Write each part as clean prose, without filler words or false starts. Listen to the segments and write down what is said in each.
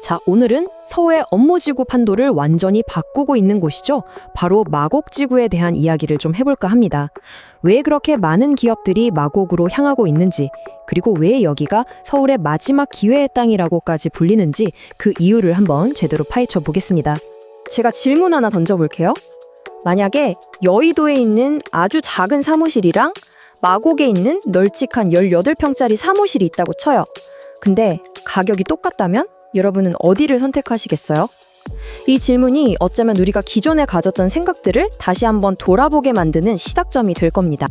자, 오늘은 서울의 업무지구 판도를 완전히 바꾸고 있는 곳이죠. 바로 마곡지구에 대한 이야기를 좀 해볼까 합니다. 왜 그렇게 많은 기업들이 마곡으로 향하고 있는지, 그리고 왜 여기가 서울의 마지막 기회의 땅이라고까지 불리는지 그 이유를 한번 제대로 파헤쳐 보겠습니다. 제가 질문 하나 던져볼게요. 만약에 여의도에 있는 아주 작은 사무실이랑 마곡에 있는 널찍한 18평짜리 사무실이 있다고 쳐요. 근데 가격이 똑같다면? 여러분은 어디를 선택하시겠어요? 이 질문이 어쩌면 우리가 기존에 가졌던 생각들을 다시 한번 돌아보게 만드는 시작점이 될 겁니다.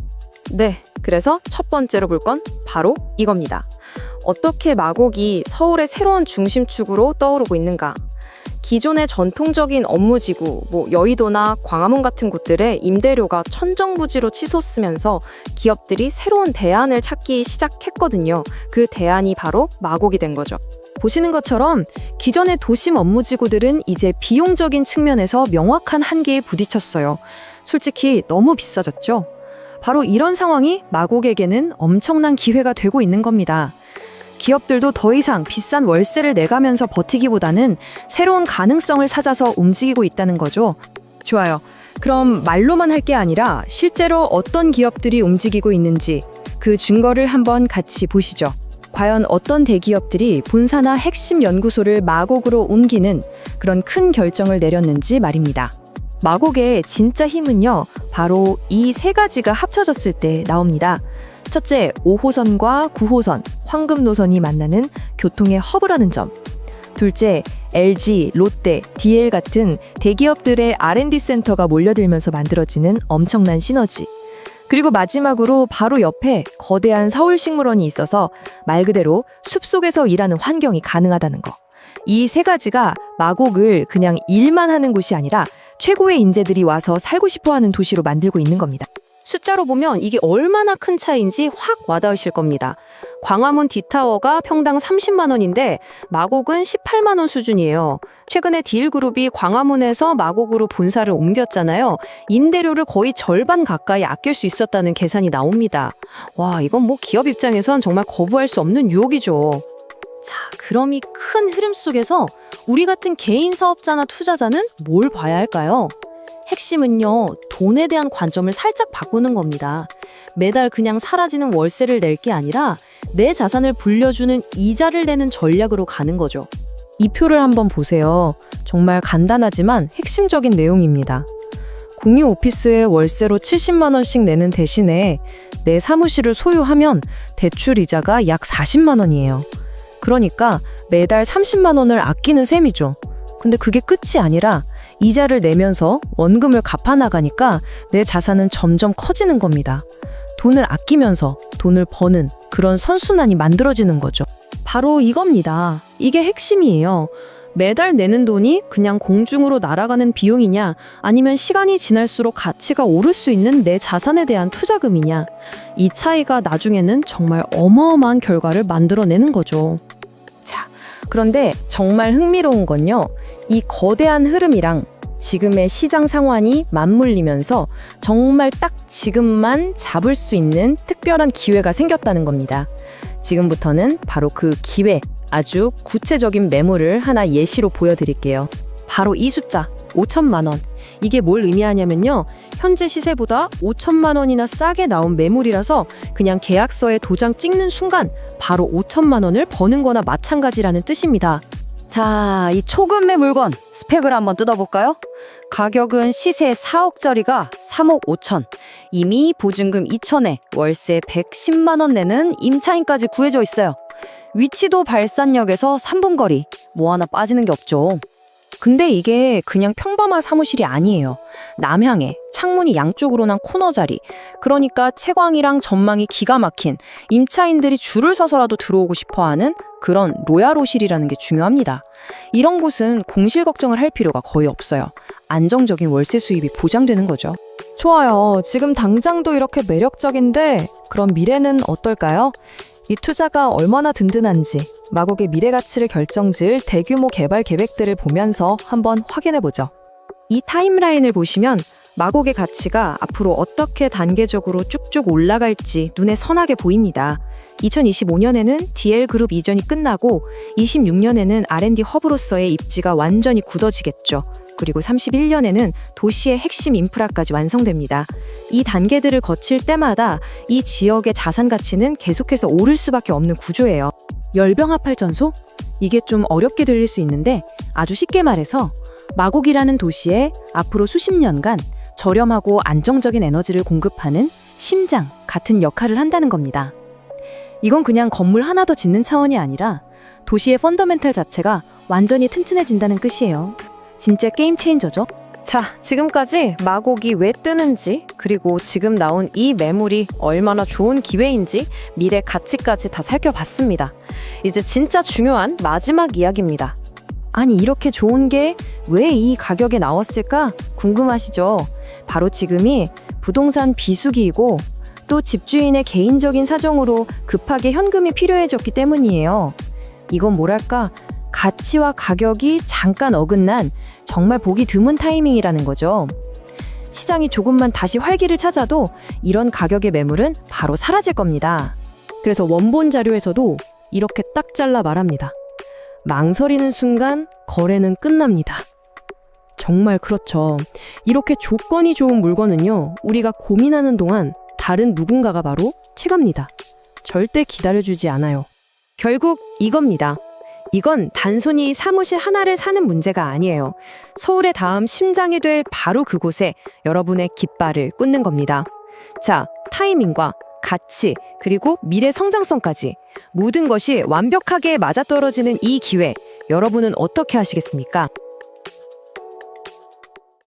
네, 그래서 첫 번째로 볼 건 바로 이겁니다. 어떻게 마곡이 서울의 새로운 중심축으로 떠오르고 있는가? 기존의 전통적인 업무지구, 여의도나 광화문 같은 곳들의 임대료가 천정부지로 치솟으면서 기업들이 새로운 대안을 찾기 시작했거든요. 그 대안이 바로 마곡이 된 거죠. 보시는 것처럼 기존의 도심 업무지구들은 이제 비용적인 측면에서 명확한 한계에 부딪혔어요. 솔직히 너무 비싸졌죠. 바로 이런 상황이 마곡에게는 엄청난 기회가 되고 있는 겁니다. 기업들도 더 이상 비싼 월세를 내가면서 버티기보다는 새로운 가능성을 찾아서 움직이고 있다는 거죠. 좋아요. 그럼 말로만 할 게 아니라 실제로 어떤 기업들이 움직이고 있는지 그 증거를 한번 같이 보시죠. 과연 어떤 대기업들이 본사나 핵심 연구소를 마곡으로 옮기는 그런 큰 결정을 내렸는지 말입니다. 마곡의 진짜 힘은요, 바로 이 세 가지가 합쳐졌을 때 나옵니다. 첫째, 5호선과 9호선, 황금 노선이 만나는 교통의 허브라는 점. 둘째, LG, 롯데, DL 같은 대기업들의 R&D 센터가 몰려들면서 만들어지는 엄청난 시너지. 그리고 마지막으로 바로 옆에 거대한 서울식물원이 있어서 말 그대로 숲속에서 일하는 환경이 가능하다는 거. 이 세 가지가 마곡을 그냥 일만 하는 곳이 아니라 최고의 인재들이 와서 살고 싶어하는 도시로 만들고 있는 겁니다. 숫자로 보면 이게 얼마나 큰 차이인지 확 와닿으실 겁니다. 광화문 D타워가 평당 30만 원인데 마곡은 18만 원 수준이에요. 최근에 딜그룹이 광화문에서 마곡으로 본사를 옮겼잖아요. 임대료를 거의 절반 가까이 아낄 수 있었다는 계산이 나옵니다. 와, 이건 기업 입장에선 정말 거부할 수 없는 유혹이죠. 자, 그럼 이 큰 흐름 속에서 우리 같은 개인 사업자나 투자자는 뭘 봐야 할까요? 핵심은요, 돈에 대한 관점을 살짝 바꾸는 겁니다. 매달 그냥 사라지는 월세를 낼 게 아니라 내 자산을 불려주는 이자를 내는 전략으로 가는 거죠. 이 표를 한번 보세요. 정말 간단하지만 핵심적인 내용입니다. 공유 오피스에 월세로 70만 원씩 내는 대신에 내 사무실을 소유하면 대출 이자가 약 40만 원이에요. 그러니까 매달 30만 원을 아끼는 셈이죠. 근데 그게 끝이 아니라 이자를 내면서 원금을 갚아나가니까 내 자산은 점점 커지는 겁니다. 돈을 아끼면서 돈을 버는 그런 선순환이 만들어지는 거죠. 바로 이겁니다. 이게 핵심이에요. 매달 내는 돈이 그냥 공중으로 날아가는 비용이냐, 아니면 시간이 지날수록 가치가 오를 수 있는 내 자산에 대한 투자금이냐. 이 차이가 나중에는 정말 어마어마한 결과를 만들어내는 거죠. 자, 그런데 정말 흥미로운 건요, 이 거대한 흐름이랑 지금의 시장 상황이 맞물리면서 정말 딱 지금만 잡을 수 있는 특별한 기회가 생겼다는 겁니다. 지금부터는 바로 그 기회, 아주 구체적인 매물을 하나 예시로 보여드릴게요. 바로 이 숫자, 5천만 원. 이게 뭘 의미하냐면요, 현재 시세보다 5천만 원이나 싸게 나온 매물이라서 그냥 계약서에 도장 찍는 순간 바로 5천만 원을 버는 거나 마찬가지라는 뜻입니다. 자, 이 초급의 물건 스펙을 한번 뜯어볼까요? 가격은 시세 4억짜리가 3억 5천, 이미 보증금 2천에 월세 110만 원 내는 임차인까지 구해져 있어요. 위치도 발산역에서 3분 거리, 뭐 하나 빠지는 게 없죠. 근데 이게 그냥 평범한 사무실이 아니에요. 남향에 창문이 양쪽으로 난 코너 자리, 그러니까 채광이랑 전망이 기가 막힌, 임차인들이 줄을 서서라도 들어오고 싶어하는 그런 로얄호실이라는 게 중요합니다. 이런 곳은 공실 걱정을 할 필요가 거의 없어요. 안정적인 월세 수입이 보장되는 거죠. 좋아요. 지금 당장도 이렇게 매력적인데 그럼 미래는 어떨까요? 이 투자가 얼마나 든든한지 마곡의 미래 가치를 결정지을 대규모 개발 계획들을 보면서 한번 확인해보죠. 이 타임라인을 보시면 마곡의 가치가 앞으로 어떻게 단계적으로 쭉쭉 올라갈지 눈에 선하게 보입니다. 2025년에는 DL그룹 이전이 끝나고 26년에는 R&D 허브로서의 입지가 완전히 굳어지겠죠. 그리고 31년에는 도시의 핵심 인프라까지 완성됩니다. 이 단계들을 거칠 때마다 이 지역의 자산 가치는 계속해서 오를 수밖에 없는 구조예요. 열병합발전소? 이게 좀 어렵게 들릴 수 있는데 아주 쉽게 말해서 마곡이라는 도시에 앞으로 수십 년간 저렴하고 안정적인 에너지를 공급하는 심장 같은 역할을 한다는 겁니다. 이건 그냥 건물 하나 더 짓는 차원이 아니라 도시의 펀더멘탈 자체가 완전히 튼튼해진다는 뜻이에요. 진짜 게임 체인저죠? 자, 지금까지 마곡이 왜 뜨는지, 그리고 지금 나온 이 매물이 얼마나 좋은 기회인지, 미래 가치까지 다 살펴봤습니다. 이제 진짜 중요한 마지막 이야기입니다. 아니, 이렇게 좋은 게 왜 이 가격에 나왔을까 궁금하시죠? 바로 지금이 부동산 비수기이고 또 집주인의 개인적인 사정으로 급하게 현금이 필요해졌기 때문이에요. 이건 뭐랄까, 가치와 가격이 잠깐 어긋난 정말 보기 드문 타이밍이라는 거죠. 시장이 조금만 다시 활기를 찾아도 이런 가격의 매물은 바로 사라질 겁니다. 그래서 원본 자료에서도 이렇게 딱 잘라 말합니다. 망설이는 순간 거래는 끝납니다. 정말 그렇죠. 이렇게 조건이 좋은 물건은요, 우리가 고민하는 동안 다른 누군가가 바로 채갑니다. 절대 기다려주지 않아요. 결국 이겁니다. 이건 단순히 사무실 하나를 사는 문제가 아니에요. 서울의 다음 심장이 될 바로 그곳에 여러분의 깃발을 꽂는 겁니다. 자, 타이밍과 가치, 그리고 미래 성장성까지 모든 것이 완벽하게 맞아떨어지는 이 기회, 여러분은 어떻게 하시겠습니까?